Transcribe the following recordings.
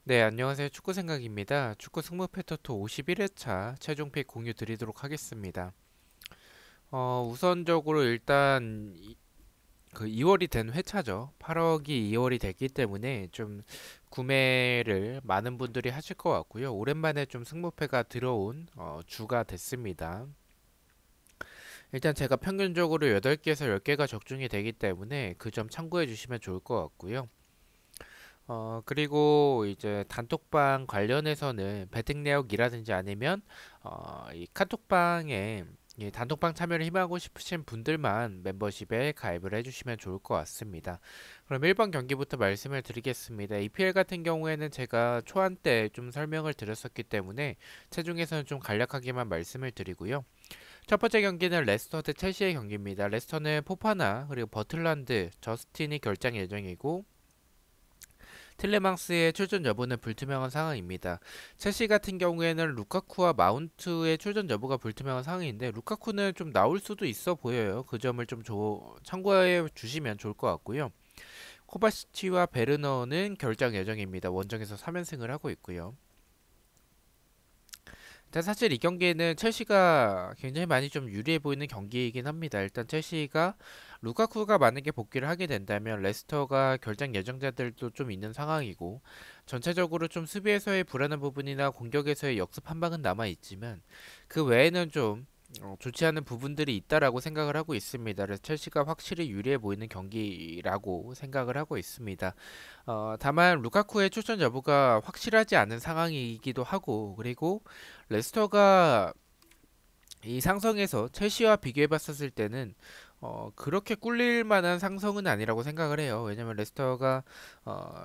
네, 안녕하세요. 축구 생각입니다. 축구 승부 패터투 51회차 최종 픽 공유 드리도록 하겠습니다. 우선적으로 일단 그 2월이 된 회차죠. 8억이 2월이 됐기 때문에 좀 구매를 많은 분들이 하실 것 같고요. 오랜만에 좀 승부패가 들어온 주가 됐습니다. 일단 제가 평균적으로 8개에서 10개가 적중이 되기 때문에 그 점 참고해 주시면 좋을 것 같고요. 그리고 이제 단톡방 관련해서는 배팅 내역이라든지 아니면 이 카톡방에 이 단톡방 참여를 희망하고 싶으신 분들만 멤버십에 가입을 해주시면 좋을 것 같습니다. 그럼 1번 경기부터 말씀을 드리겠습니다. EPL 같은 경우에는 제가 초안 때 좀 설명을 드렸었기 때문에 체중에서는 좀 간략하게만 말씀을 드리고요. 첫 번째 경기는 레스터 대 첼시의 경기입니다. 레스터는 포파나 그리고 버틀란드, 저스틴이 결장 예정이고 틸레망스의 출전 여부는 불투명한 상황입니다. 첼시 같은 경우에는 루카쿠와 마운트의 출전 여부가 불투명한 상황인데 루카쿠는 좀 나올 수도 있어 보여요. 그 점을 좀 참고해 주시면 좋을 것 같고요. 코바시치와 베르너는 결장 예정입니다. 원정에서 3연승을 하고 있고요. 일단 사실 이 경기에는 첼시가 굉장히 많이 좀 유리해 보이는 경기이긴 합니다. 일단 첼시가 루카쿠가 만약에 복귀를 하게 된다면 레스터가 결장 예정자들도 좀 있는 상황이고 전체적으로 좀 수비에서의 불안한 부분이나 공격에서의 역습 한 방은 남아 있지만 그 외에는 좀 좋지 않은 부분들이 있다라고 생각을 하고 있습니다. 그래서 첼시가 확실히 유리해 보이는 경기라고 생각을 하고 있습니다. 다만 루카쿠의 출전 여부가 확실하지 않은 상황이기도 하고 그리고 레스터가 이 상성에서 첼시와 비교해 봤었을 때는 그렇게 꿀릴 만한 상성은 아니라고 생각을 해요. 왜냐면 레스터가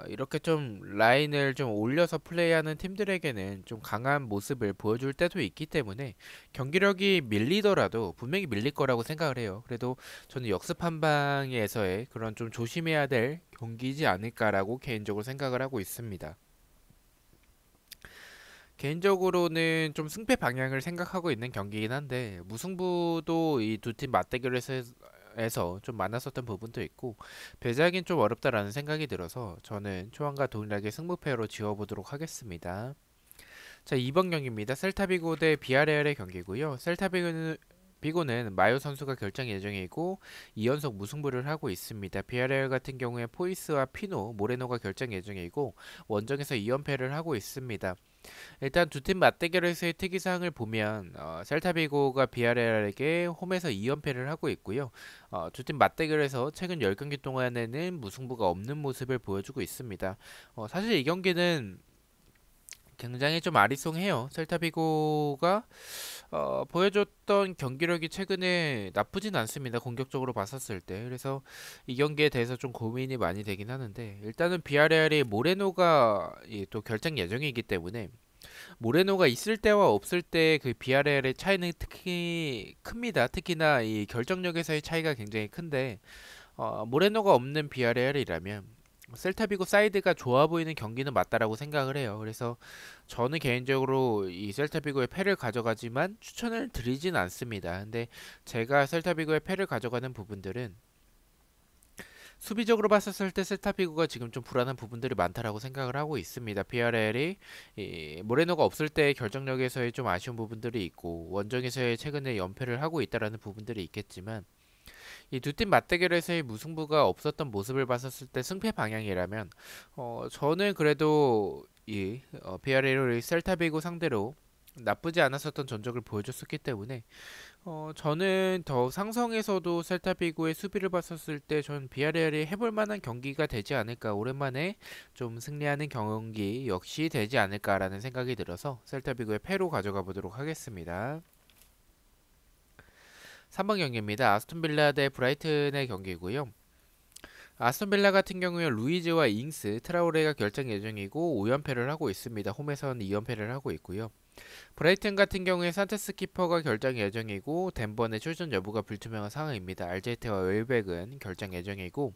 이렇게 좀 라인을 좀 올려서 플레이하는 팀들에게는 좀 강한 모습을 보여줄 때도 있기 때문에 경기력이 밀리더라도 분명히 밀릴 거라고 생각을 해요. 그래도 저는 역습 한 방에서의 그런 좀 조심해야 될 경기이지 않을까라고 개인적으로 생각을 하고 있습니다. 개인적으로는 좀 승패 방향을 생각하고 있는 경기이긴 한데 무승부도 이 두 팀 맞대결에서 좀 많았었던 부분도 있고 배제하긴 좀 어렵다라는 생각이 들어서 저는 초안과 동일하게 승부패로 지어보도록 하겠습니다. 자, 2번 경기입니다. 셀타비고 대 비아레알의 경기고요. 비고는 마요 선수가 결정 예정이고 2연속 무승부를 하고 있습니다. 비아레알 같은 경우에 포이스와 피노, 모레노가 결정 예정이고 원정에서 2연패를 하고 있습니다. 일단 두 팀 맞대결에서의 특이사항을 보면 셀타비고가 비아레알에게 홈에서 2연패를 하고 있고요. 두 팀 맞대결에서 최근 10경기 동안에는 무승부가 없는 모습을 보여주고 있습니다. 사실 이 경기는 굉장히 좀 아리송해요. 셀타비고가 보여줬던 경기력이 최근에 나쁘진 않습니다. 공격적으로 봤었을 때. 그래서 이 경기에 대해서 좀 고민이 많이 되긴 하는데 일단은 비아레알이 모레노가 또 결정 예정이기 때문에 모레노가 있을 때와 없을 때 그 비아레알의 차이는 특히 큽니다. 특히나 이 결정력에서의 차이가 굉장히 큰데 모레노가 없는 비아레알이라면 셀타비고 사이드가 좋아 보이는 경기는 맞다라고 생각을 해요. 그래서 저는 개인적으로 이 셀타비고의 패를 가져가지만 추천을 드리진 않습니다. 근데 제가 셀타비고의 패를 가져가는 부분들은 수비적으로 봤었을 때 셀타비고가 지금 좀 불안한 부분들이 많다라고 생각을 하고 있습니다. 비아레알이 모레노가 없을 때 결정력에서의 좀 아쉬운 부분들이 있고 원정에서의 최근에 연패를 하고 있다라는 부분들이 있겠지만 이 두 팀 맞대결에서의 무승부가 없었던 모습을 봤었을 때 승패 방향이라면 저는 그래도 비아레알이 셀타비고 상대로 나쁘지 않았었던 전적을 보여줬었기 때문에 저는 더 상성에서도 셀타비고의 수비를 봤었을 때 전 비아레알이 해볼 만한 경기가 되지 않을까 오랜만에 좀 승리하는 경기 역시 되지 않을까라는 생각이 들어서 셀타비고의 패로 가져가 보도록 하겠습니다. 3번 경기입니다. 아스톤빌라 대 브라이튼의 경기고요. 아스톤빌라 같은 경우에 루이즈와 잉스, 트라우레가 결정 예정이고 5연패를 하고 있습니다. 홈에서는 2연패를 하고 있고요. 브라이튼 같은 경우에 산체스 키퍼가 결정 예정이고 덴번의 출전 여부가 불투명한 상황입니다. 알제이트와 웰백은 결정 예정이고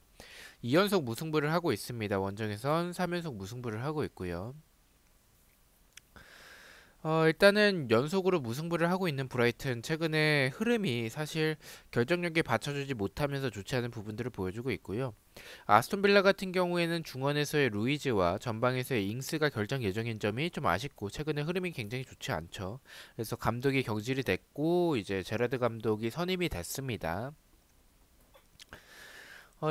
2연속 무승부를 하고 있습니다. 원정에선 3연속 무승부를 하고 있고요. 일단은 연속으로 무승부를 하고 있는 브라이튼 최근에 흐름이 사실 결정력에 받쳐주지 못하면서 좋지 않은 부분들을 보여주고 있고요. 아스톤 빌라 같은 경우에는 중원에서의 루이즈와 전방에서의 잉스가 결정 예정인 점이 좀 아쉽고 최근에 흐름이 굉장히 좋지 않죠. 그래서 감독이 경질이 됐고 이제 제라드 감독이 선임이 됐습니다.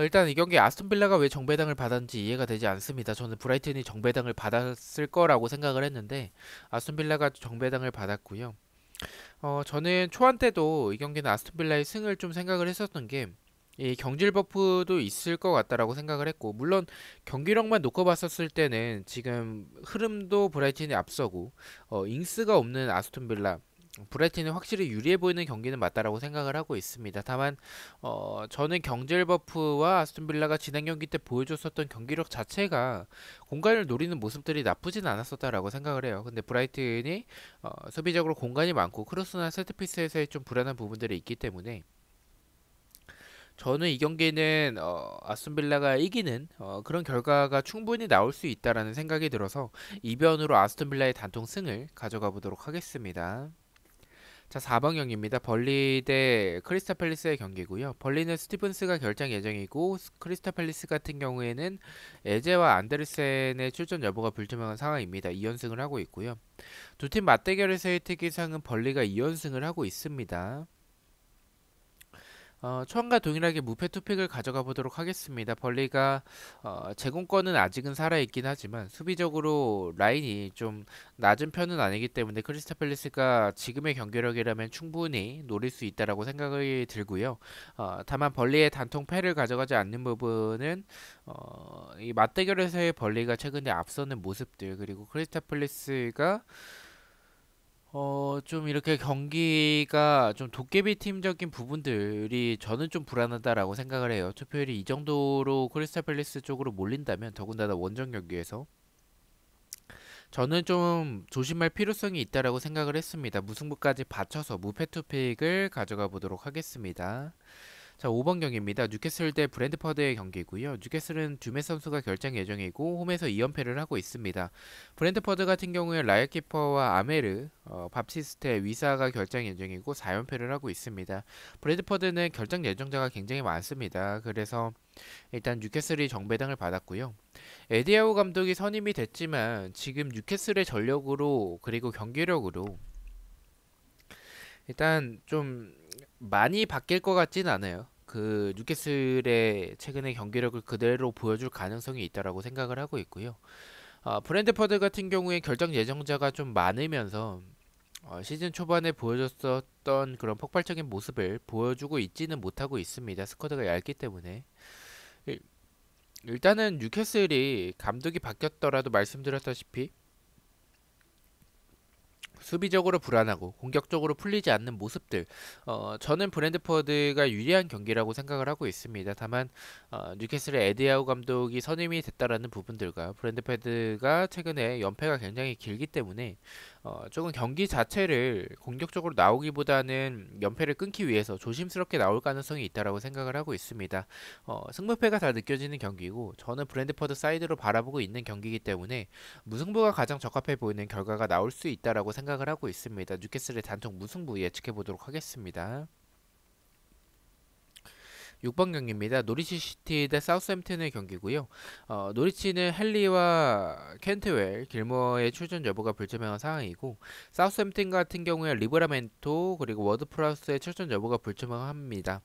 일단 이 경기 아스톤 빌라가 왜 정배당을 받았는지 이해가 되지 않습니다. 저는 브라이튼이 정배당을 받았을 거라고 생각을 했는데 아스톤 빌라가 정배당을 받았고요. 저는 초안 때도 이 경기는 아스톤 빌라의 승을 좀 생각을 했었던 게 이 경질 버프도 있을 것 같다라고 생각을 했고 물론 경기력만 놓고 봤었을 때는 지금 흐름도 브라이튼이 앞서고 잉스가 없는 아스톤 빌라 브라이튼이 확실히 유리해 보이는 경기는 맞다라고 생각을 하고 있습니다. 다만 저는 경질 버프와 아스톤 빌라가 지난 경기 때 보여줬었던 경기력 자체가 공간을 노리는 모습들이 나쁘진 않았었다라고 생각을 해요. 근데 브라이튼이 수비적으로 공간이 많고 크로스나 세트피스에서의 좀 불안한 부분들이 있기 때문에 저는 이 경기는 아스톤 빌라가 이기는 그런 결과가 충분히 나올 수 있다라는 생각이 들어서 이변으로 아스톤 빌라의 단통 승을 가져가 보도록 하겠습니다. 자, 4번 경기입니다. 벌리 대 크리스탈 팰리스의 경기고요. 벌리는 스티븐스가 결장 예정이고 크리스탈 팰리스 같은 경우에는 에제와 안데르센의 출전 여부가 불투명한 상황입니다. 2연승을 하고 있고요. 두 팀 맞대결에서의 특이사항은 벌리가 2연승을 하고 있습니다. 초안과 동일하게 무패 투픽을 가져가 보도록 하겠습니다. 벌리가 제공권은 아직은 살아있긴 하지만 수비적으로 라인이 좀 낮은 편은 아니기 때문에 크리스탈 팰리스가 지금의 경기력이라면 충분히 노릴 수 있다라고 생각이 들고요. 다만 벌리의 단통 패를 가져가지 않는 부분은 이 맞대결에서의 벌리가 최근에 앞서는 모습들 그리고 크리스탈 팰리스가 좀 이렇게 경기가 좀 도깨비 팀적인 부분들이 저는 좀 불안하다라고 생각을 해요. 투표율이 이 정도로 크리스탈 팰리스 쪽으로 몰린다면 더군다나 원정 경기에서 저는 좀 조심할 필요성이 있다라고 생각을 했습니다. 무승부까지 받쳐서 무패 투픽을 가져가 보도록 하겠습니다. 자, 5번 경기입니다. 뉴캐슬 대 브랜드퍼드의 경기고요. 뉴캐슬은 듀메 선수가 결장 예정이고 홈에서 2연패를 하고 있습니다. 브랜드퍼드 같은 경우에 라이어 키퍼와 아메르, 밥시스테, 위사가 결장 예정이고 4연패를 하고 있습니다. 브랜드퍼드는 결장 예정자가 굉장히 많습니다. 그래서 일단 뉴캐슬이 정배당을 받았고요. 에디아우 감독이 선임이 됐지만 지금 뉴캐슬의 전력으로 그리고 경기력으로 일단 좀 많이 바뀔 것 같진 않아요. 그 뉴캐슬의 최근의 경기력을 그대로 보여줄 가능성이 있다라고 생각을 하고 있고요. 브랜드퍼드 같은 경우에 결정 예정자가 좀 많으면서 시즌 초반에 보여줬었던 그런 폭발적인 모습을 보여주고 있지는 못하고 있습니다. 스쿼드가 얇기 때문에 일- 일단은 뉴캐슬이 감독이 바뀌었더라도 말씀드렸다시피 수비적으로 불안하고 공격적으로 풀리지 않는 모습들 저는 브랜드퍼드가 유리한 경기라고 생각을 하고 있습니다. 다만 뉴캐슬의 에디아우 감독이 선임이 됐다라는 부분들과 브랜드퍼드가 최근에 연패가 굉장히 길기 때문에 조금 경기 자체를 공격적으로 나오기보다는 연패를 끊기 위해서 조심스럽게 나올 가능성이 있다라고 생각을 하고 있습니다. 승부패가 다 느껴지는 경기고 저는 브랜드퍼드 사이드로 바라보고 있는 경기이기 때문에 무승부가 가장 적합해 보이는 결과가 나올 수 있다라고 생각을 하고 있습니다. 뉴캐슬의 단통 무승부 예측해 보도록 하겠습니다. 6번 경기입니다. 노리치 시티 대 사우스햄튼의 경기고요. 노리치는 헨리와 켄트웰, 길모어의 출전 여부가 불투명한 상황이고 사우스햄튼 같은 경우에 리브라멘토 그리고 워드프라우스의 출전 여부가 불투명합니다.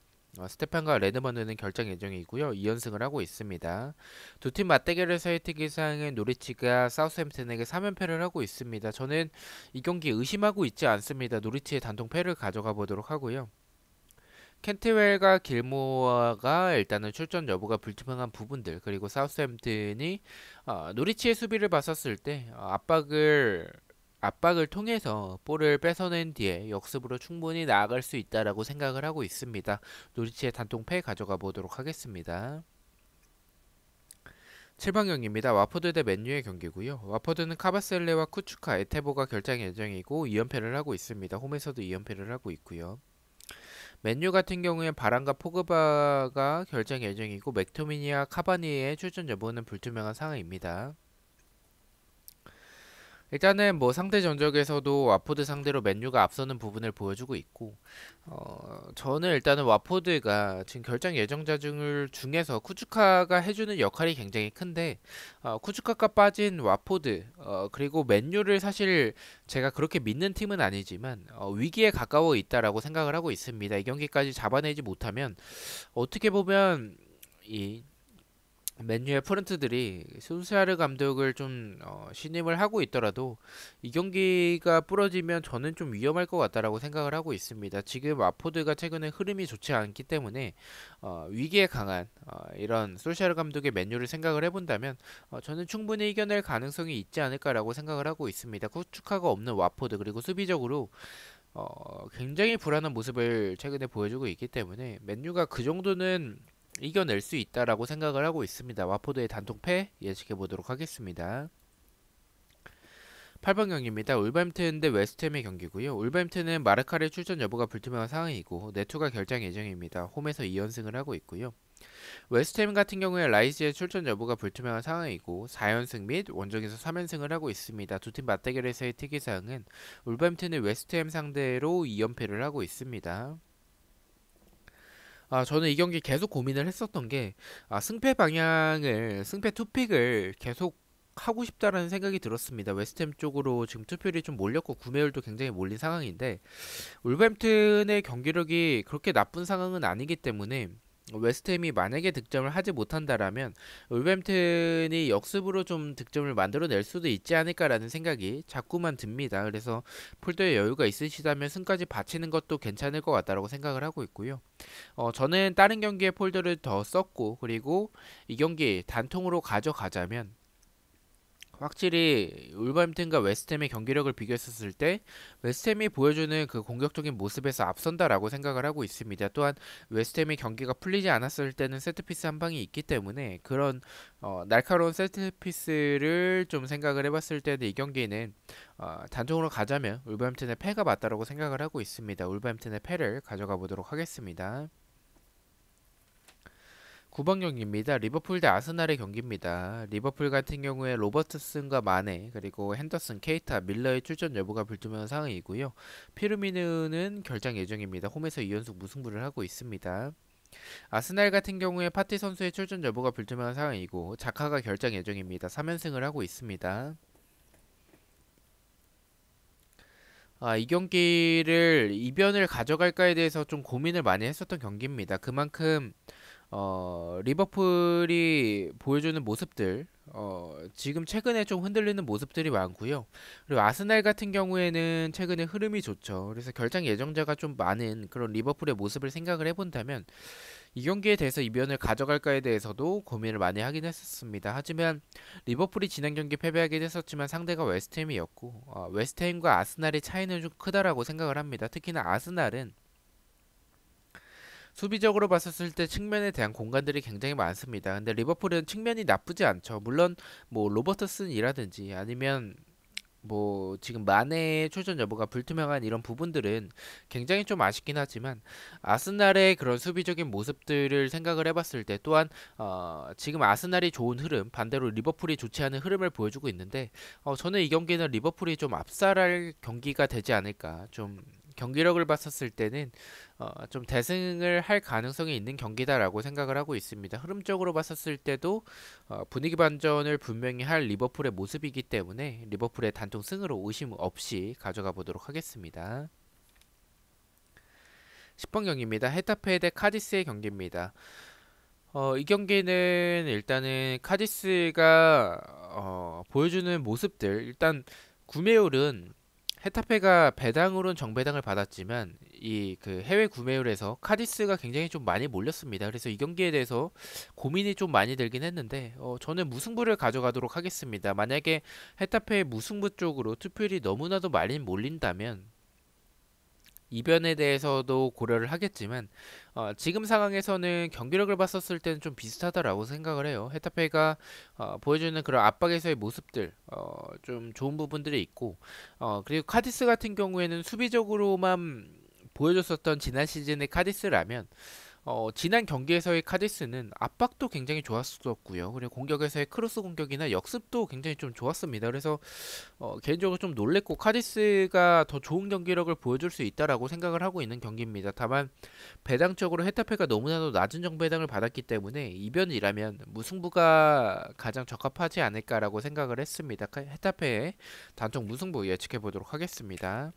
스테판과 레드먼드는 결정 예정이고요. 2연승을 하고 있습니다. 두 팀 맞대결에서의 특이사항은 노리치가 사우스햄튼에게 3연패를 하고 있습니다. 저는 이 경기 의심하고 있지 않습니다. 노리치의 단통 패를 가져가 보도록 하고요. 켄트웰과 길모어가 일단은 출전 여부가 불투명한 부분들 그리고 사우스햄튼이 노리치의 수비를 봤었을 때 압박을 통해서 볼을 뺏어낸 뒤에 역습으로 충분히 나아갈 수 있다라고 생각을 하고 있습니다. 노리치의 단통패 가져가 보도록 하겠습니다. 7번 경기입니다. 와포드 대 맨유의 경기고요. 와포드는 카바셀레와 쿠추카, 에테보가 결장 예정이고 2연패를 하고 있습니다. 홈에서도 2연패를 하고 있고요. 맨유 같은 경우엔 바란과 포그바가 결정 예정이고 맥토미니와 카바니의 출전 여부는 불투명한 상황입니다. 일단은 뭐 상대 전적에서도 와포드 상대로 맨유가 앞서는 부분을 보여주고 있고, 저는 일단은 와포드가 지금 결장 예정자 중에서 쿠츠카가 해주는 역할이 굉장히 큰데, 쿠츠카가 빠진 와포드, 그리고 맨유를 사실 제가 그렇게 믿는 팀은 아니지만, 위기에 가까워 있다라고 생각을 하고 있습니다. 이 경기까지 잡아내지 못하면, 어떻게 보면, 이 맨유의 프런트들이 솔샤르 감독을 좀 신임을 하고 있더라도 이 경기가 부러지면 저는 좀 위험할 것 같다라고 생각을 하고 있습니다. 지금 와포드가 최근에 흐름이 좋지 않기 때문에 위기에 강한 이런 솔샤르 감독의 맨유를 생각을 해본다면 저는 충분히 이겨낼 가능성이 있지 않을까라고 생각을 하고 있습니다. 구축화가 없는 와포드 그리고 수비적으로 굉장히 불안한 모습을 최근에 보여주고 있기 때문에 맨유가 그 정도는 이겨낼 수 있다라고 생각을 하고 있습니다. 와포드의 단통패 예측해 보도록 하겠습니다. 8번 경기입니다. 울버햄튼 대 웨스트햄의 경기고요. 울버햄튼은 마르카의 출전 여부가 불투명한 상황이고 네투가 결장 예정입니다. 홈에서 2연승을 하고 있고요. 웨스트햄 같은 경우에 라이즈의 출전 여부가 불투명한 상황이고 4연승 및 원정에서 3연승을 하고 있습니다. 두 팀 맞대결에서의 특이사항은 울버햄튼은 웨스트햄 상대로 2연패를 하고 있습니다. 저는 이 경기 계속 고민을 했었던 게, 승패 투픽을 계속 하고 싶다라는 생각이 들었습니다. 웨스트햄 쪽으로 지금 투표율이 좀 몰렸고 구매율도 굉장히 몰린 상황인데, 울버햄튼의 경기력이 그렇게 나쁜 상황은 아니기 때문에 웨스트햄이 만약에 득점을 하지 못한다라면 울버햄튼이 역습으로 좀 득점을 만들어낼 수도 있지 않을까라는 생각이 자꾸만 듭니다. 그래서 폴더에 여유가 있으시다면 승까지 바치는 것도 괜찮을 것 같다라고 생각을 하고 있고요. 저는 다른 경기에 폴더를 더 썼고 그리고 이 경기 단통으로 가져가자면 확실히 울버햄튼과 웨스트햄의 경기력을 비교했었을 때 웨스트햄이 보여주는 그 공격적인 모습에서 앞선다라고 생각을 하고 있습니다. 또한 웨스트햄의 경기가 풀리지 않았을 때는 세트피스 한 방이 있기 때문에 그런 날카로운 세트피스를 좀 생각을 해봤을 때는 이 경기는 단통으로 가자면 울버햄튼의 패가 맞다라고 생각을 하고 있습니다. 울버햄튼의 패를 가져가 보도록 하겠습니다. 9번 경기입니다. 리버풀 대 아스날의 경기입니다. 리버풀 같은 경우에 로버트슨과 마네 그리고 핸더슨, 케이타, 밀러의 출전 여부가 불투명한 상황이고요. 피르미누는 결장 예정입니다. 홈에서 2연속 무승부를 하고 있습니다. 아스날 같은 경우에 파티 선수의 출전 여부가 불투명한 상황이고 자카가 결장 예정입니다. 3연승을 하고 있습니다. 이 경기를 이변을 가져갈까에 대해서 좀 고민을 많이 했었던 경기입니다. 그만큼 리버풀이 보여주는 모습들, 지금 최근에 좀 흔들리는 모습들이 많고요. 그리고 아스날 같은 경우에는 최근에 흐름이 좋죠. 그래서 결장 예정자가 좀 많은 그런 리버풀의 모습을 생각을 해본다면 이 경기에 대해서 이변을 가져갈까에 대해서도 고민을 많이 하긴 했었습니다. 하지만 리버풀이 지난 경기 패배하긴 했었지만 상대가 웨스트햄이었고 웨스트햄과 아스날의 차이는 좀 크다라고 생각을 합니다. 특히나 아스날은 수비적으로 봤었을 때 측면에 대한 공간들이 굉장히 많습니다. 근데 리버풀은 측면이 나쁘지 않죠. 물론 뭐 로버트슨이라든지 아니면 뭐 지금 마네의 출전 여부가 불투명한 이런 부분들은 굉장히 좀 아쉽긴 하지만 아스날의 그런 수비적인 모습들을 생각을 해봤을 때 또한 지금 아스날이 좋은 흐름 반대로 리버풀이 좋지 않은 흐름을 보여주고 있는데 저는 이 경기는 리버풀이 좀 압살할 경기가 되지 않을까 좀 경기력을 봤었을 때는 좀 대승을 할 가능성이 있는 경기다라고 생각을 하고 있습니다. 흐름적으로 봤었을 때도 분위기 반전을 분명히 할 리버풀의 모습이기 때문에 리버풀의 단통 승으로 의심 없이 가져가 보도록 하겠습니다. 10번 경기입니다. 헤타페 대 카디스의 경기입니다. 이 경기는 일단은 카디스가 보여주는 모습들 일단 구매율은 헤타페가 배당으로는 정배당을 받았지만 이 그 해외 구매율에서 카디스가 굉장히 좀 많이 몰렸습니다. 그래서 이 경기에 대해서 고민이 좀 많이 들긴 했는데 저는 무승부를 가져가도록 하겠습니다. 만약에 헤타페의 무승부 쪽으로 투표율이 너무나도 많이 몰린다면 이변에 대해서도 고려를 하겠지만 지금 상황에서는 경기력을 봤었을 때는 좀 비슷하다라고 생각을 해요. 헤타페가 보여주는 그런 압박에서의 모습들 좀 좋은 부분들이 있고 그리고 카디스 같은 경우에는 수비적으로만 보여줬었던 지난 시즌의 카디스라면 지난 경기에서의 카디스는 압박도 굉장히 좋았었고요. 그리고 공격에서의 크로스 공격이나 역습도 굉장히 좀 좋았습니다. 그래서 개인적으로 좀 놀랬고 카디스가 더 좋은 경기력을 보여줄 수 있다라고 생각을 하고 있는 경기입니다. 다만 배당적으로 헤타페가 너무나도 낮은 정배당을 받았기 때문에 이변이라면 무승부가 가장 적합하지 않을까라고 생각을 했습니다. 헤타페의 단통 무승부 예측해 보도록 하겠습니다.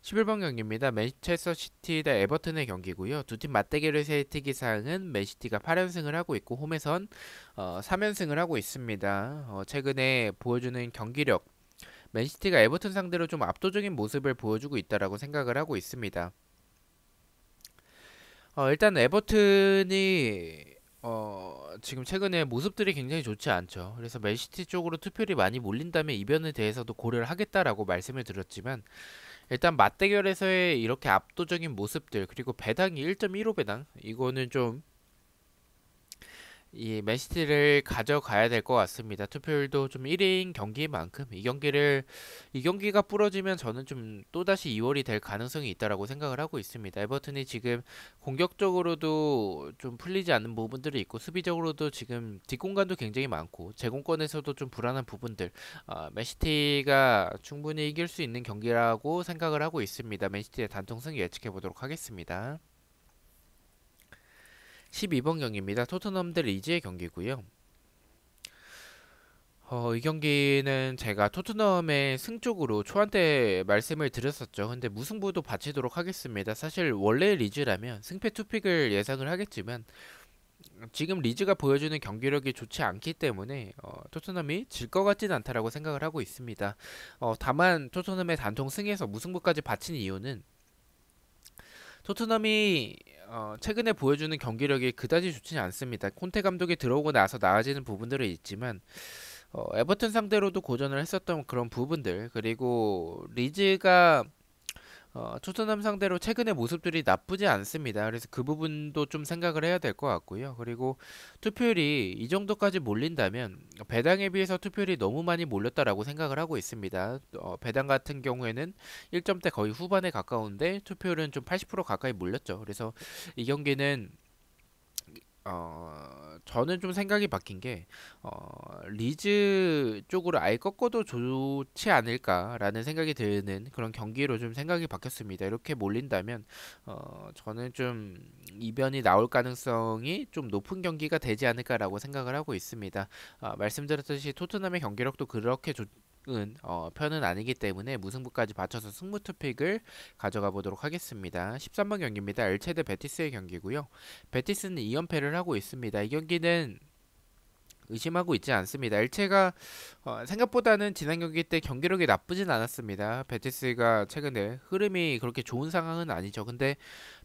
11번 경기입니다. 맨체스터 시티 대 에버튼의 경기고요. 두 팀 맞대결에서의 특이사항은 맨시티가 8연승을 하고 있고 홈에선 3연승을 하고 있습니다. 최근에 보여주는 경기력 맨시티가 에버튼 상대로 좀 압도적인 모습을 보여주고 있다라고 생각을 하고 있습니다. 일단 에버튼이 지금 최근에 모습들이 굉장히 좋지 않죠. 그래서 맨시티 쪽으로 투표율이 많이 몰린다면 이변에 대해서도 고려를 하겠다라고 말씀을 드렸지만 일단 맞대결에서의 이렇게 압도적인 모습들 그리고 배당이 1.15배당 이거는 좀 이 맨시티를 가져가야 될 것 같습니다. 투표율도 좀 1인 경기인 만큼 이 경기가 부러지면 저는 좀 또다시 2월이 될 가능성이 있다라고 생각을 하고 있습니다. 에버튼이 지금 공격적으로도 좀 풀리지 않는 부분들이 있고 수비적으로도 지금 뒷공간도 굉장히 많고 제공권에서도 좀 불안한 부분들 맨시티가 충분히 이길 수 있는 경기라고 생각을 하고 있습니다. 맨시티의 단통승 예측해 보도록 하겠습니다. 12번 경기입니다. 토트넘 대 리즈의 경기고요. 이 경기는 제가 토트넘의 승 쪽으로 초반 때 말씀을 드렸었죠. 근데 무승부도 바치도록 하겠습니다. 사실 원래 리즈라면 승패 투픽을 예상을 하겠지만 지금 리즈가 보여주는 경기력이 좋지 않기 때문에 토트넘이 질 것 같지는 않다라고 생각을 하고 있습니다. 다만 토트넘의 단통 승에서 무승부까지 바친 이유는 토트넘이 최근에 보여주는 경기력이 그다지 좋지는 않습니다. 콘테 감독이 들어오고 나서 나아지는 부분들은 있지만 에버튼 상대로도 고전을 했었던 그런 부분들 그리고 리즈가 토트넘 상대로 최근의 모습들이 나쁘지 않습니다. 그래서 그 부분도 좀 생각을 해야 될 것 같고요. 그리고 투표율이 이 정도까지 몰린다면 배당에 비해서 투표율이 너무 많이 몰렸다라고 생각을 하고 있습니다. 배당 같은 경우에는 1점대 거의 후반에 가까운데 투표율은 좀 80% 가까이 몰렸죠. 그래서 이 경기는 저는 좀 생각이 바뀐 게, 리즈 쪽으로 아예 꺾어도 좋지 않을까라는 생각이 드는 그런 경기로 좀 생각이 바뀌었습니다. 이렇게 몰린다면, 저는 좀 이변이 나올 가능성이 좀 높은 경기가 되지 않을까라고 생각을 하고 있습니다. 말씀드렸듯이 토트넘의 경기력도 그렇게 편은 아니기 때문에 무승부까지 받쳐서 승부 투픽을 가져가 보도록 하겠습니다. 13번 경기입니다. 엘체 대 베티스의 경기고요. 베티스는 2연패를 하고 있습니다. 이 경기는 의심하고 있지 않습니다. 엘체가 생각보다는 지난 경기 때 경기력이 나쁘진 않았습니다. 베티스가 최근에 흐름이 그렇게 좋은 상황은 아니죠. 근데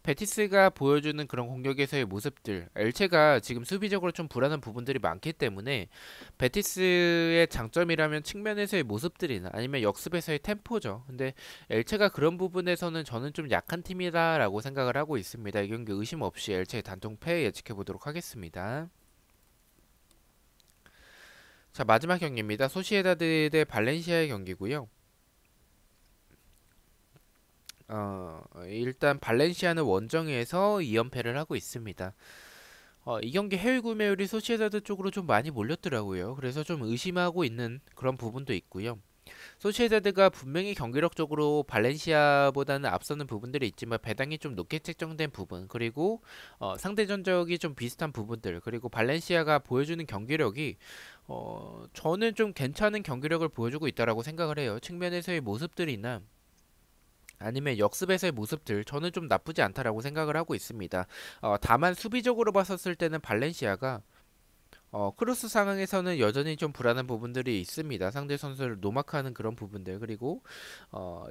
베티스가 보여주는 그런 공격에서의 모습들, 엘체가 지금 수비적으로 좀 불안한 부분들이 많기 때문에 베티스의 장점이라면 측면에서의 모습들이나 아니면 역습에서의 템포죠. 근데 엘체가 그런 부분에서는 저는 좀 약한 팀이다라고 생각을 하고 있습니다. 이 경기 의심 없이 엘체의 단통패 예측해 보도록 하겠습니다. 자, 마지막 경기입니다. 소시에다드 대 발렌시아의 경기고요. 일단 발렌시아는 원정에서 2연패를 하고 있습니다. 이 경기 해외 구매율이 소시에다드 쪽으로 좀 많이 몰렸더라고요. 그래서 좀 의심하고 있는 그런 부분도 있고요. 소시에다드가 분명히 경기력적으로 발렌시아보다는 앞서는 부분들이 있지만 배당이 좀 높게 책정된 부분 그리고 상대 전적이 좀 비슷한 부분들 그리고 발렌시아가 보여주는 경기력이 저는 좀 괜찮은 경기력을 보여주고 있다라고 생각을 해요. 측면에서의 모습들이나 아니면 역습에서의 모습들 저는 좀 나쁘지 않다라고 생각을 하고 있습니다. 다만 수비적으로 봤었을 때는 발렌시아가 크로스 상황에서는 여전히 좀 불안한 부분들이 있습니다. 상대 선수를 노마크하는 그런 부분들 그리고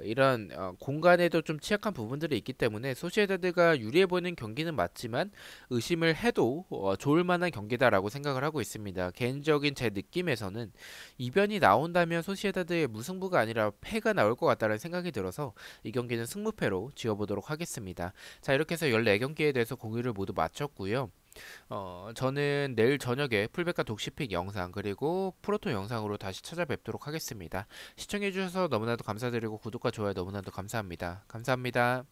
이런 공간에도 좀 취약한 부분들이 있기 때문에 소시에다드가 유리해 보이는 경기는 맞지만 의심을 해도 좋을 만한 경기다라고 생각을 하고 있습니다. 개인적인 제 느낌에서는 이변이 나온다면 소시에다드의 무승부가 아니라 패가 나올 것 같다는 생각이 들어서 이 경기는 승무패로 지어보도록 하겠습니다. 자, 이렇게 해서 14경기에 대해서 공유를 모두 마쳤고요. 저는 내일 저녁에 풀백과 독시픽 영상 그리고 프로토 영상으로 다시 찾아뵙도록 하겠습니다. 시청해주셔서 너무나도 감사드리고 구독과 좋아요 너무나도 감사합니다. 감사합니다.